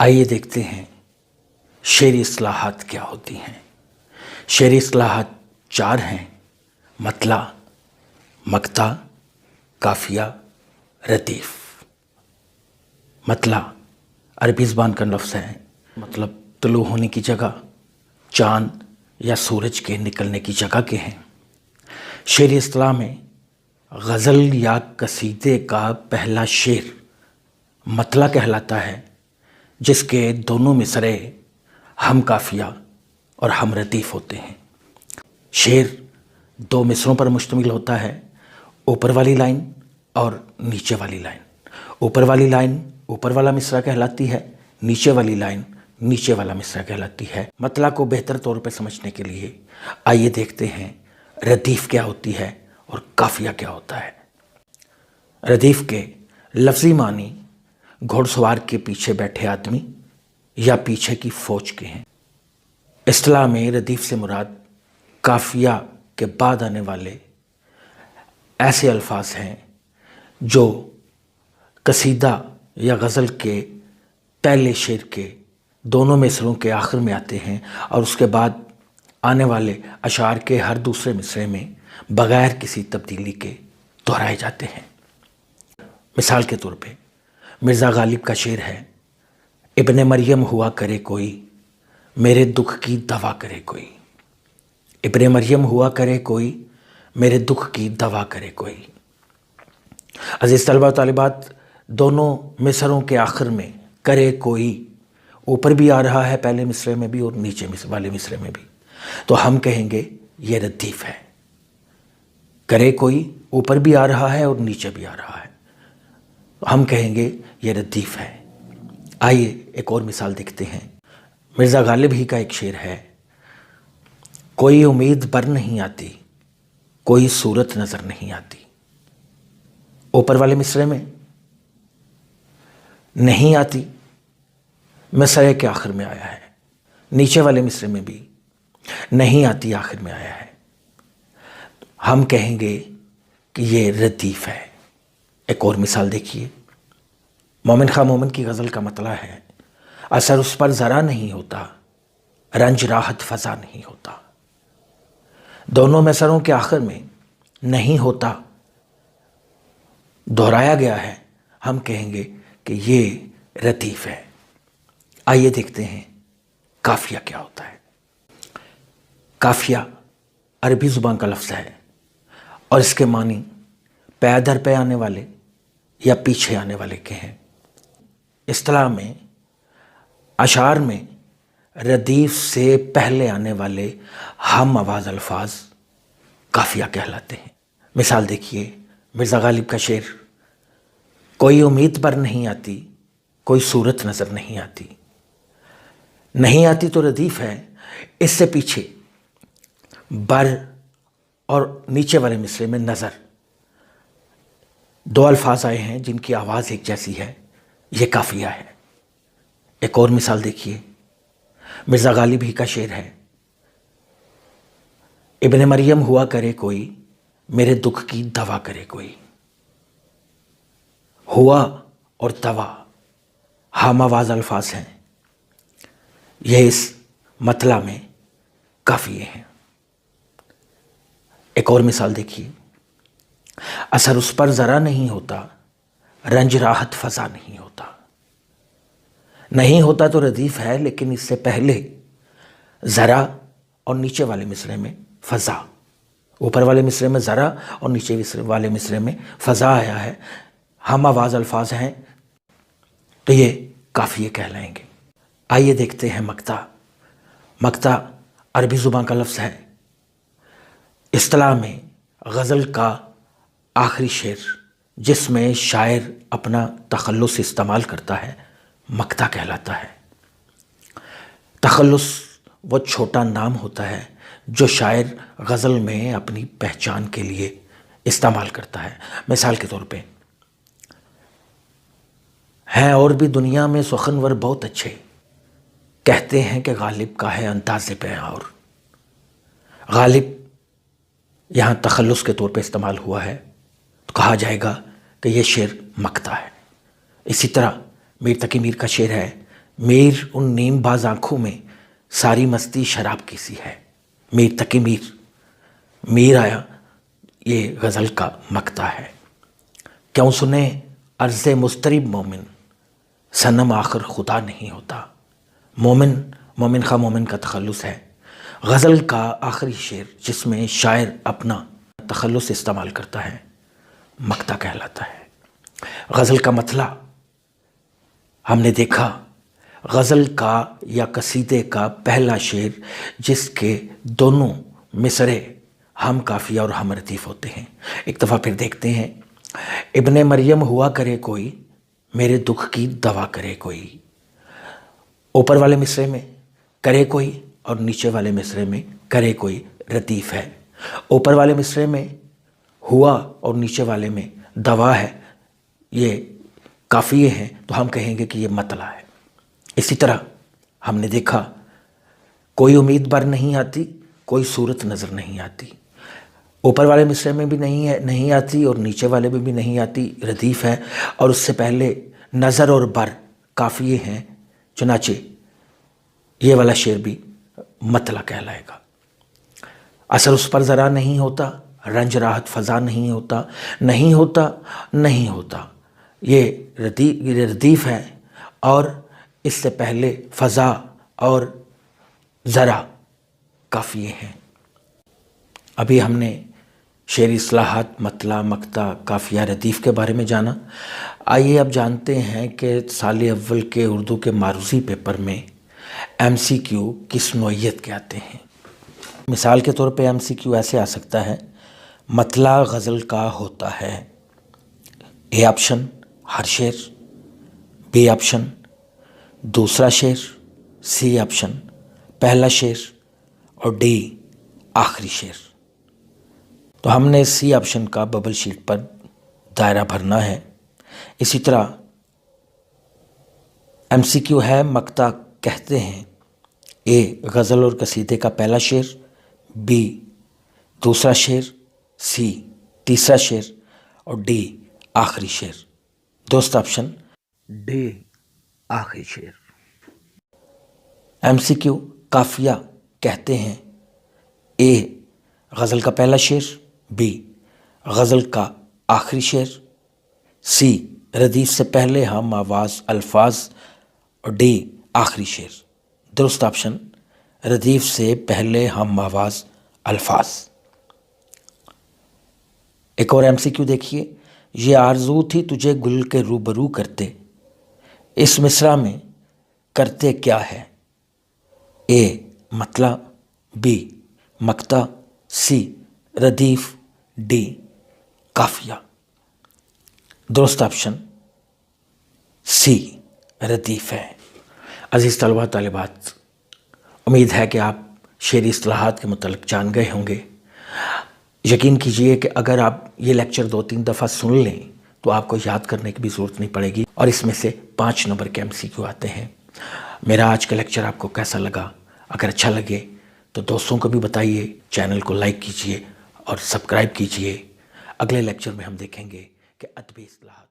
آئیے دیکھتے ہیں شعری اصطلاحات کیا ہوتی ہیں۔ شعری اصطلاحات 4 ہیں: مطلع، مقطع، قافیہ، ردیف۔ مطلع عربی زبان کا لفظ ہے، مطلب طلوع ہونے کی جگہ، چاند یا سورج کے نکلنے کی جگہ کے ہیں۔ شعری اصطلاح میں غزل یا قصیدے کا پہلا شعر مطلع کہلاتا ہے، جس کے دونوں مصرعے ہم قافیہ اور ہم ردیف ہوتے ہیں۔ شعر 2 مصرعوں پر مشتمل ہوتا ہے، اوپر والی لائن اور نیچے والی لائن۔ اوپر والی لائن اوپر والا مصرعہ کہلاتی ہے، نیچے والی لائن نیچے والا مصرعہ کہلاتی ہے۔ مطلع کو بہتر طور پہ سمجھنے کے لیے آئیے دیکھتے ہیں ردیف کیا ہوتی ہے اور قافیہ کیا ہوتا ہے۔ ردیف کے لفظی معنی گھوڑ سوار کے پیچھے بیٹھے آدمی یا پیچھے کی فوج کے ہیں۔ اصطلاح میں ردیف سے مراد قافیہ کے بعد آنے والے ایسے الفاظ ہیں جو قصیدہ یا غزل کے پہلے شعر کے دونوں مصرعوں کے آخر میں آتے ہیں اور اس کے بعد آنے والے اشعار کے ہر دوسرے مصرعے میں بغیر کسی تبدیلی کے دہرائے جاتے ہیں۔ مثال کے طور پہ مرزا غالب کا شعر ہے: ابن مریم ہوا کرے کوئی، میرے دکھ کی دوا کرے کوئی۔ ابن مریم ہوا کرے کوئی، میرے دکھ کی دوا کرے کوئی۔ عزیز طلبہ و طالبات، دونوں مصرعوں کے آخر میں کرے کوئی اوپر بھی آ رہا ہے پہلے مصرعے میں بھی اور نیچے والے مصرعے میں بھی، تو ہم کہیں گے یہ ردیف ہے۔ کرے کوئی اوپر بھی آ رہا ہے اور نیچے بھی آ رہا ہے، ہم کہیں گے یہ ردیف ہے۔ آئیے ایک اور مثال دیکھتے ہیں۔ مرزا غالب ہی کا ایک شعر ہے: کوئی امید بر نہیں آتی، کوئی صورت نظر نہیں آتی۔ اوپر والے مصرعے میں نہیں آتی مصرعے کے آخر میں آیا ہے، نیچے والے مصرعے میں بھی نہیں آتی آخر میں آیا ہے، ہم کہیں گے کہ یہ ردیف ہے۔ ایک اور مثال دیکھیے۔ مومن خواہ مومن کی غزل کا مطلع ہے: اثر اس پر ذرا نہیں ہوتا، رنج راحت فضا نہیں ہوتا۔ دونوں مصرعوں کے آخر میں نہیں ہوتا دہرایا گیا ہے، ہم کہیں گے کہ یہ ردیف ہے۔ آئیے دیکھتے ہیں قافیہ کیا ہوتا ہے۔ قافیہ عربی زبان کا لفظ ہے اور اس کے معنی پے در پے آنے والے یا پیچھے آنے والے کے ہیں۔ اصطلاح میں اشعار میں ردیف سے پہلے آنے والے ہم آواز الفاظ قافیہ کہلاتے ہیں۔ مثال دیکھیے، مرزا غالب کا شعر: کوئی امید بر نہیں آتی، کوئی صورت نظر نہیں آتی۔ نہیں آتی تو ردیف ہے، اس سے پیچھے بر اور نیچے والے مصرعے میں نظر 2 الفاظ آئے ہیں جن کی آواز ایک جیسی ہے، یہ قافیہ ہے۔ ایک اور مثال دیکھیے، مرزا غالب ہی کا شعر ہے: ابن مریم ہوا کرے کوئی، میرے دکھ کی دوا کرے کوئی۔ ہوا اور دوا ہم آواز الفاظ ہیں، یہ اس مطلع میں قافیے ہیں۔ ایک اور مثال دیکھیے، اثر اس پر ذرا نہیں ہوتا، رنج راحت فضا نہیں ہوتا۔ نہیں ہوتا تو ردیف ہے، لیکن اس سے پہلے ذرا اور نیچے والے مصرعے میں فضا، اوپر والے مصرعے میں ذرا اور نیچے والے مصرعے میں فضا آیا ہے، ہم آواز الفاظ ہیں، تو یہ قافیے کہلائیں گے۔ آئیے دیکھتے ہیں مقطع۔ مقطع عربی زبان کا لفظ ہے۔ اصطلاح میں غزل کا آخری شعر جس میں شاعر اپنا تخلص استعمال کرتا ہے مقطع کہلاتا ہے۔ تخلص وہ چھوٹا نام ہوتا ہے جو شاعر غزل میں اپنی پہچان کے لیے استعمال کرتا ہے۔ مثال کے طور پہ، ہیں اور بھی دنیا میں سخنور بہت اچھے، کہتے ہیں کہ غالب کا ہے انداز بیاں اور۔ غالب یہاں تخلص کے طور پہ استعمال ہوا ہے تو کہا جائے گا کہ یہ شعر مقطع ہے۔ اسی طرح میر تقی میر کا شعر ہے: میر ان نیم باز آنکھوں میں ساری مستی شراب کی سی ہے۔ میر تکی میر، میر آیا، یہ غزل کا مقطع ہے۔ کیوں سنے عرض مضطرب مومن، صنم آخر خدا نہیں ہوتا۔ مومن خواہ مومن کا تخلص ہے۔ غزل کا آخری شعر جس میں شاعر اپنا تخلص استعمال کرتا ہے مقطع کہلاتا ہے۔ غزل کا مطلع ہم نے دیکھا، غزل کا یا قصیدے کا پہلا شعر جس کے دونوں مصرے ہم قافیہ اور ہم ردیف ہوتے ہیں۔ ایک دفعہ پھر دیکھتے ہیں۔ ابن مریم ہوا کرے کوئی، میرے دکھ کی دوا کرے کوئی۔ اوپر والے مصرے میں کرے کوئی اور نیچے والے مصرے میں کرے کوئی ردیف ہے۔ اوپر والے مصرے میں ہوا اور نیچے والے میں دوا ہے، یہ قافیے ہیں، تو ہم کہیں گے کہ یہ مطلع ہے۔ اسی طرح ہم نے دیکھا کوئی امید بر نہیں آتی، کوئی صورت نظر نہیں آتی۔ اوپر والے مصرے میں بھی نہیں آتی اور نیچے والے میں بھی نہیں آتی، ردیف ہے، اور اس سے پہلے نظر اور بر قافیے ہیں، چنانچہ یہ والا شعر بھی مطلع کہلائے گا۔ اثر اس پر ذرا نہیں ہوتا، رنج راحت فضا نہیں ہوتا، نہیں ہوتا نہیں ہوتا، یہ ردیف ہے، اور اس سے پہلے فضا اور ذرا قافیے ہیں۔ ابھی ہم نے شعری اصطلاحات، مطلع، مقطع، قافیہ، ردیف کے بارے میں جانا۔ آئیے اب جانتے ہیں کہ سال اول کے اردو کے معروضی پیپر میں MCQ کس نوعیت کے آتے ہیں۔ مثال کے طور پہ MCQ ایسے آ سکتا ہے، مطلع غزل کا ہوتا ہے A آپشن ہر شعر، B آپشن دوسرا شعر، C آپشن پہلا شعر اور D آخری شعر۔ تو ہم نے C آپشن کا ببل شیٹ پر دائرہ بھرنا ہے۔ اسی طرح MCQ ہے، مقطع کہتے ہیں A غزل اور قصیدے کا پہلا شعر، B دوسرا شعر، C تیسرا شعر اور D آخری شعر۔ دوست آپشن D آخری شعر۔ MCQ قافیہ کہتے ہیں A غزل کا پہلا شعر، B غزل کا آخری شعر، C ردیف سے پہلے ہم آواز الفاظ اور D آخری شعر۔ درست آپشن ردیف سے پہلے ہم آواز الفاظ۔ ایک اور MCQ دیکھیے، یہ آرزو تھی تجھے گل کے روبرو کرتے، اس مصرع میں کرتے کیا ہے؟ A مطلع، B مقطع، C ردیف، D قافیہ۔ درست آپشن C ردیف ہے۔ عزیز طلبہ طالبات، امید ہے کہ آپ شعری اصطلاحات کے متعلق جان گئے ہوں گے۔ یقین کیجئے کہ اگر آپ یہ لیکچر 2-3 دفعہ سن لیں تو آپ کو یاد کرنے کی بھی ضرورت نہیں پڑے گی، اور اس میں سے 5 نمبر کے MCQ آتے ہیں۔ میرا آج کا لیکچر آپ کو کیسا لگا؟ اگر اچھا لگے تو دوستوں کو بھی بتائیے، چینل کو لائک کیجئے اور سبسکرائب کیجئے۔ اگلے لیکچر میں ہم دیکھیں گے کہ ادبی اصطلاحات